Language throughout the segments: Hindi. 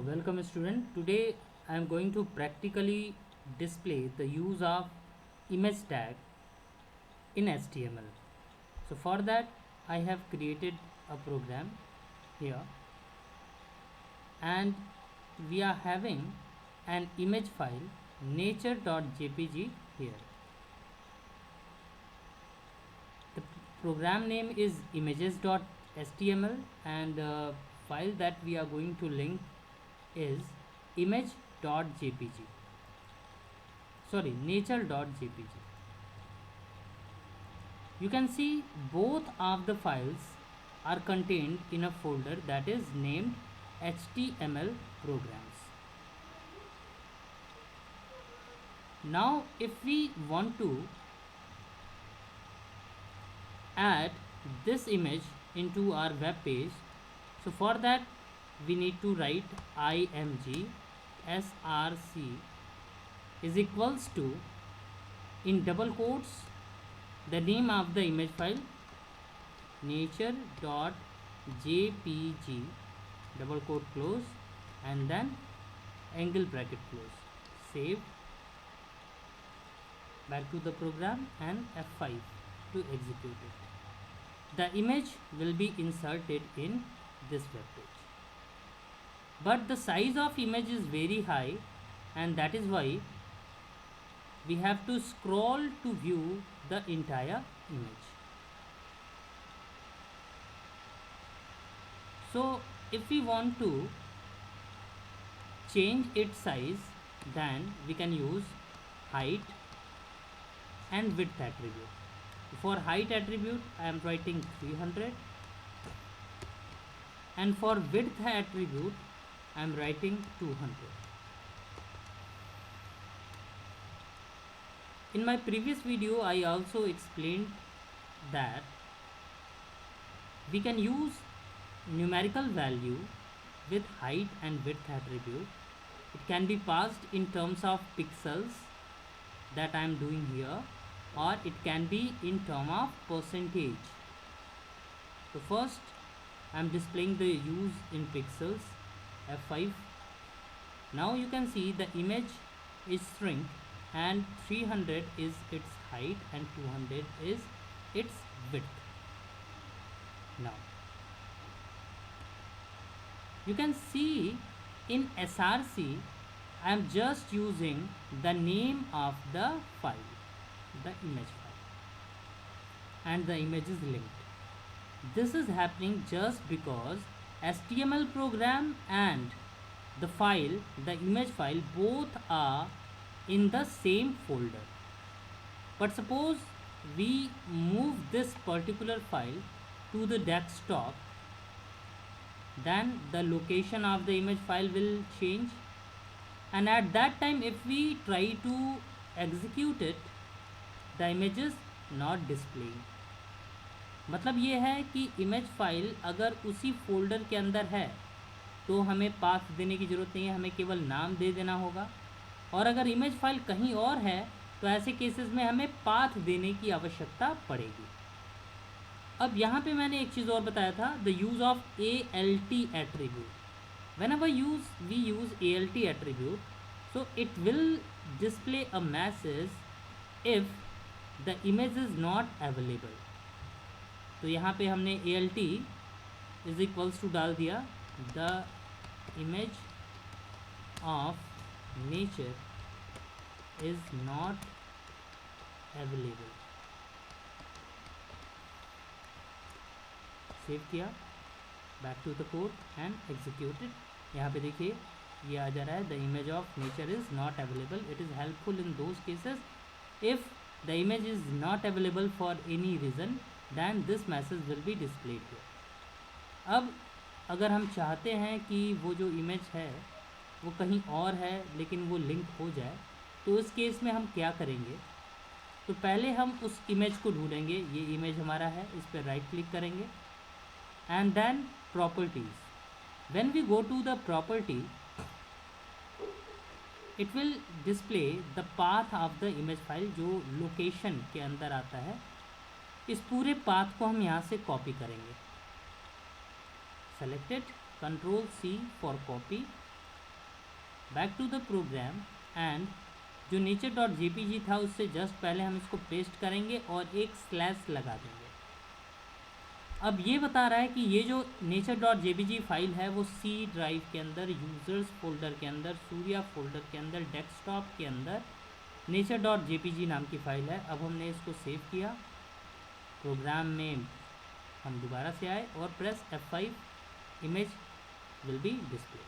Welcome student. Today I am going to practically display the use of image tag in HTML. So for that I have created a program here, and we are having an image file nature.jpg here. The program name is images.html, and the file that we are going to link is image.jpg, sorry, nature.jpg. You can see both of the files are contained in a folder that is named HTML programs. Now if we want to add this image into our web page, so for that we need to write img src is equals to, in double quotes, the name of the image file nature.jpg, double quote close, and then angle bracket close. Save. Back to the program and F5 to execute it. The image will be inserted in this web page, but the size of image is very high, and that is why we have to scroll to view the entire image. So if we want to change its size, then we can use height and width attribute. For height attribute I am writing 300, and for width attribute I am writing 200. In my previous video I also explained that we can use numerical value with height and width attribute. It can be passed in terms of pixels that I am doing here, or it can be in term of percentage. So first I am displaying the use in pixels, F5. Now you can see the image is shrink, and 300 is its height and 200 is its width. Now you can see in src I am just using the name of the file, the image file, and the image is linked. This is happening just because HTML program and the file, the image file, both are in the same folder. But suppose we move this particular file to the desktop, then the location of the image file will change, and at that time if we try to execute it, the image is not displaying. मतलब ये है कि इमेज फाइल अगर उसी फोल्डर के अंदर है तो हमें पाथ देने की ज़रूरत नहीं है, हमें केवल नाम दे देना होगा। और अगर इमेज फाइल कहीं और है तो ऐसे केसेस में हमें पाथ देने की आवश्यकता पड़ेगी। अब यहाँ पे मैंने एक चीज़ और बताया था, the use of ALT attribute. Whenever we use ALT attribute, so it will display a message if the image is not available. तो यहाँ पे हमने ALT इज इक्वल्स टू डाल दिया, the image of nature is not available. Save किया, back to the code and executed. यहाँ पे देखिए ये आ जा रहा है, the image of nature is not available. It is helpful in those cases if the image is not available for any reason, then this message will be displayed here. अब अगर हम चाहते हैं कि वो जो इमेज है वो कहीं और है लेकिन वो लिंक हो जाए, तो उस केस में हम क्या करेंगे? तो पहले हम उस इमेज को ढूंढेंगे. ये इमेज हमारा है, इस पर राइट क्लिक करेंगे and then properties. When we go to the property, it will display the path of the image file जो location के अंदर आता है. इस पूरे पाथ को हम यहाँ से कॉपी करेंगे. Select it, Ctrl C for copy, back to the program and जो nature.jpg था उससे जस्ट पहले हम इसको पेस्ट करेंगे और एक स्लैश लगा देंगे। अब ये बता रहा है कि ये जो nature.jpg फाइल है वो सी ड्राइव के अंदर, यूज़र्स फोल्डर के अंदर, सूर्या फोल्डर के अंदर, डेस्कटॉप के अंदर nature.jpg नाम की फ़ाइल है। अब हमने इसको सेव किया, प्रोग्राम में हम दोबारा से आए और press F5, image will be display.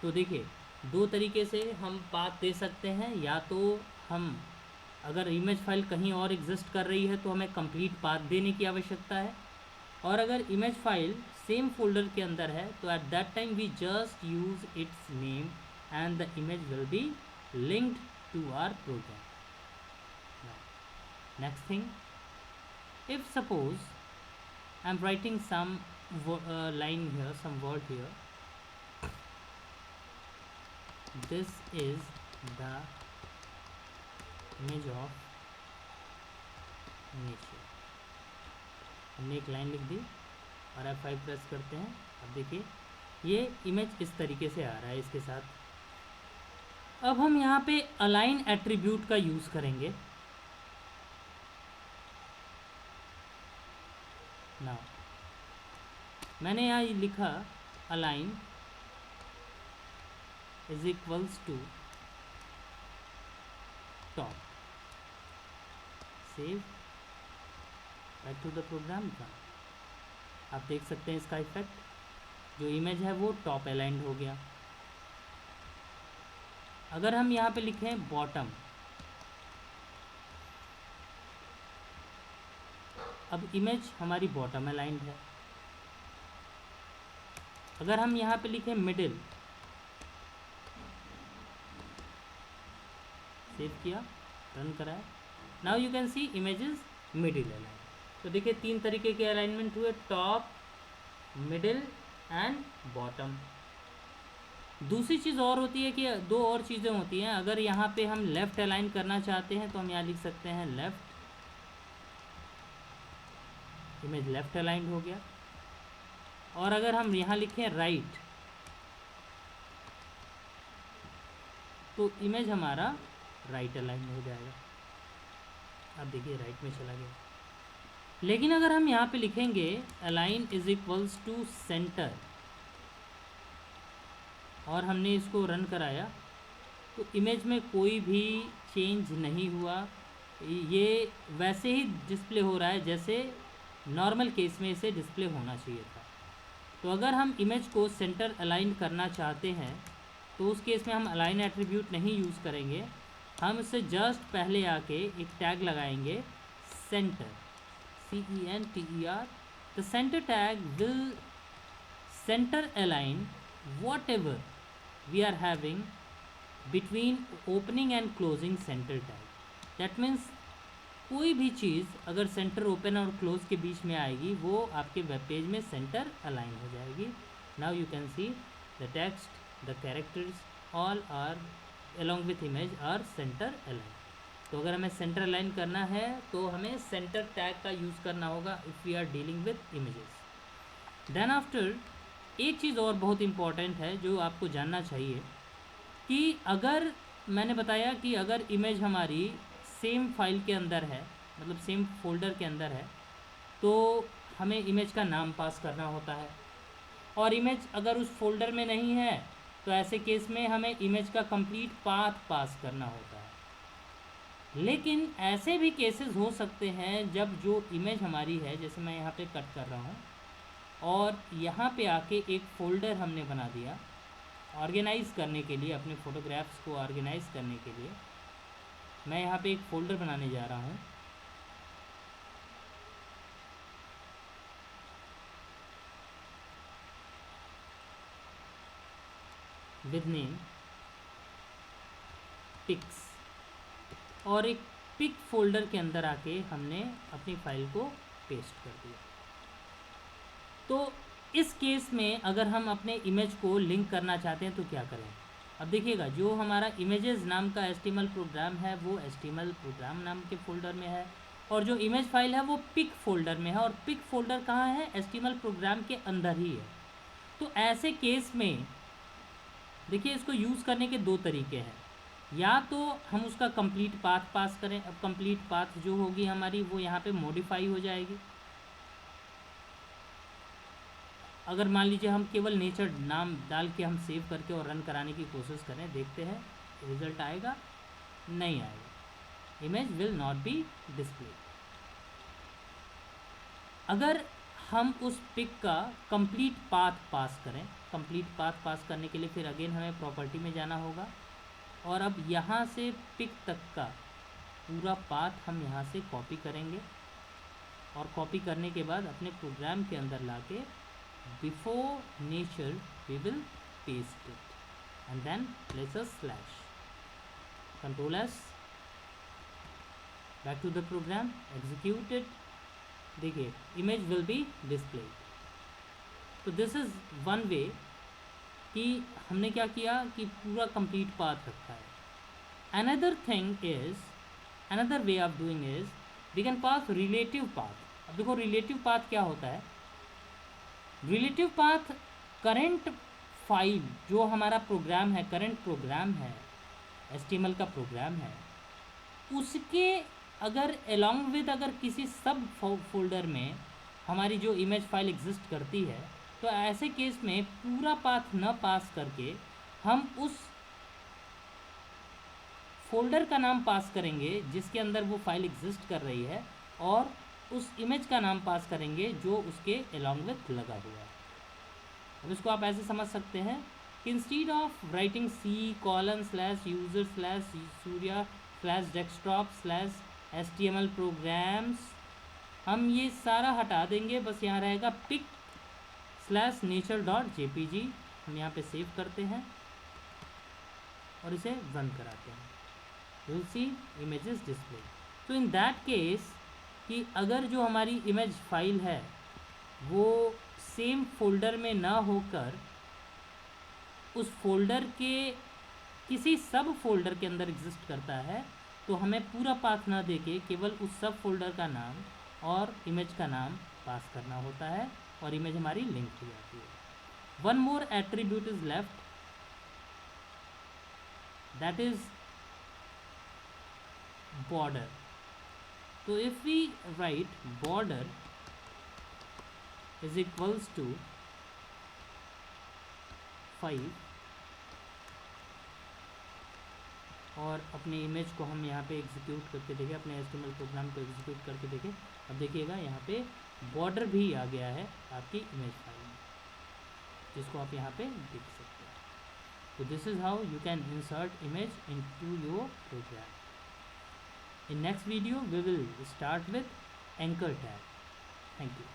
तो देखिए दो तरीके से हम पाथ दे सकते हैं, या तो हम अगर इमेज फाइल कहीं और एग्जिस्ट कर रही है तो हमें कंप्लीट पाथ देने की आवश्यकता है, और अगर इमेज फाइल सेम फोल्डर के अंदर है तो at that time we just use its name and the image will be linked to our program. Next thing, if suppose I'm writing some line here, some word here, this is the image of nature, हमने एक लाइन लिख दी और F5 प्रेस करते हैं। अब देखिए ये इमेज इस तरीके से आ रहा है इसके साथ। अब हम यहाँ पे अलाइन एट्रीब्यूट का यूज़ करेंगे। नाउ मैंने यहाँ लिखा align is equals to top, save, back to the program का। आप देख सकते हैं इसका इफेक्ट, जो इमेज है वो टॉप अलाइंड हो गया। अगर हम यहाँ पे लिखें बॉटम, अब इमेज हमारी बॉटम अलाइंड है। अगर हम यहाँ पे लिखें मिडिल, सेव किया, रन कराया, now you can C image is middle align. तो देखिए तीन तरीके के अलाइनमेंट हुए, टॉप, मिडिल एंड बॉटम। दूसरी चीज़ और होती है कि दो और चीज़ें होती हैं। अगर यहाँ पे हम लेफ़्ट अलाइन करना चाहते हैं तो हम यहाँ लिख सकते हैं लेफ़्ट, इमेज लेफ़्ट अलाइंड हो गया। और अगर हम यहाँ लिखें राइट तो इमेज हमारा राइट अलाइन हो जाएगा। अब देखिए राइट में चला गया। लेकिन अगर हम यहाँ पे लिखेंगे align is equals to centre और हमने इसको रन कराया तो इमेज में कोई भी चेंज नहीं हुआ, ये वैसे ही डिस्प्ले हो रहा है जैसे नॉर्मल केस में इसे डिस्प्ले होना चाहिए था। तो अगर हम इमेज को सेंटर अलाइन करना चाहते हैं तो उस केस में हम अलाइन एट्रीब्यूट नहीं यूज़ करेंगे, हम इससे जस्ट पहले आके एक टैग लगाएंगे centre, CENTER। The centre tag will centre align whatever we are having between opening and closing center tag। that means कोई भी चीज़ अगर सेंटर ओपन और क्लोज के बीच में आएगी वो आपके वेब पेज में सेंटर अलाइन हो जाएगी। Now you can see the text, the characters all are along with image are centre align. तो अगर हमें सेंटर अलाइन करना है तो हमें सेंटर टैग का यूज़ करना होगा if we are dealing with images. Then after एक चीज़ और बहुत इम्पॉर्टेंट है जो आपको जानना चाहिए कि अगर मैंने बताया कि अगर इमेज हमारी सेम फाइल के अंदर है, मतलब सेम फोल्डर के अंदर है, तो हमें इमेज का नाम पास करना होता है। और इमेज अगर उस फोल्डर में नहीं है तो ऐसे केस में हमें इमेज का कंप्लीट पाथ पास करना होता है। लेकिन ऐसे भी केसेस हो सकते हैं जब जो इमेज हमारी है, जैसे मैं यहाँ पे कट कर रहा हूँ और यहाँ पे आके एक फ़ोल्डर हमने बना दिया ऑर्गेनाइज़ करने के लिए, अपने फ़ोटोग्राफ्स को ऑर्गेनाइज़ करने के लिए मैं यहाँ पे एक फ़ोल्डर बनाने जा रहा हूँ। विद नेम पिक्स, और एक पिक फोल्डर के अंदर आके हमने अपनी फ़ाइल को पेस्ट कर दिया। तो इस केस में अगर हम अपने इमेज को लिंक करना चाहते हैं तो क्या करें। अब देखिएगा जो हमारा इमेजेस नाम का HTML प्रोग्राम है वो HTML प्रोग्राम नाम के फ़ोल्डर में है, और जो इमेज फाइल है वो पिक फोल्डर में है, और पिक फोल्डर कहाँ है, HTML प्रोग्राम के अंदर ही है। तो ऐसे केस में देखिए इसको यूज़ करने के दो तरीके हैं, या तो हम उसका कंप्लीट पाथ पास करें। अब कंप्लीट पाथ जो होगी हमारी वो यहाँ पे मॉडिफाई हो जाएगी। अगर मान लीजिए हम केवल नेचर नाम डाल के हम सेव करके और रन कराने की कोशिश करें, देखते हैं रिजल्ट आएगा, नहीं आएगा, image will not be display. अगर हम उस पिक का कंप्लीट पाथ पास करें, कंप्लीट पाथ पास करने के लिए फिर अगेन हमें प्रॉपर्टी में जाना होगा, और अब यहाँ से पिक तक का पूरा पाथ हम यहाँ से कॉपी करेंगे, और कॉपी करने के बाद अपने प्रोग्राम के अंदर लाके before nature we will paste it and then place a slash, control S, back to the program, execute it. देखिए इमेज विल बी डिस्प्ले। तो दिस इज़ वन वे कि हमने क्या किया कि पूरा कंप्लीट पाथ रखा है। Another way of doing is we can pass relative path. अब देखो रिलेटिव पाथ क्या होता है। रिलेटिव पाथ करंट फाइल जो हमारा प्रोग्राम है, करंट प्रोग्राम है, HTML का प्रोग्राम है, उसके अगर अलोंग विद अगर किसी सब फोल्डर में हमारी जो इमेज फाइल एग्जिस्ट करती है, तो ऐसे केस में पूरा पाथ न पास करके हम उस फोल्डर का नाम पास करेंगे जिसके अंदर वो फाइल एग्जिस्ट कर रही है, और उस इमेज का नाम पास करेंगे जो उसके अलोंग विद लगा हुआ है। अब इसको आप ऐसे समझ सकते हैं कि instead of writing c:/user/surya/desktop/html programs, हम ये सारा हटा देंगे, बस यहाँ रहेगा pic/nature.jpg। हम यहाँ पे सेव करते हैं और इसे रन कराते हैं, you will see images display. तो इन दैट केस कि अगर जो हमारी इमेज फाइल है वो सेम फोल्डर में ना होकर उस फोल्डर के किसी सब फोल्डर के अंदर एग्जिस्ट करता है, तो हमें पूरा पाथ ना देके केवल उस सब फोल्डर का नाम और इमेज का नाम पास करना होता है, और इमेज हमारी लिंक हो जाती है। One more attribute is left, that is border. So if we write border is equals to 5 और अपनी इमेज को हम यहाँ पे एग्जीक्यूट करके देखें, अपने HTML प्रोग्राम को एग्जीक्यूट करके देखें, अब देखिएगा यहाँ पे बॉर्डर भी आ गया है आपकी इमेज फाइल में, जिसको आप यहाँ पे देख सकते हैं। तो this is how you can insert image into your program. In next video we will start with anchor tag. Thank you.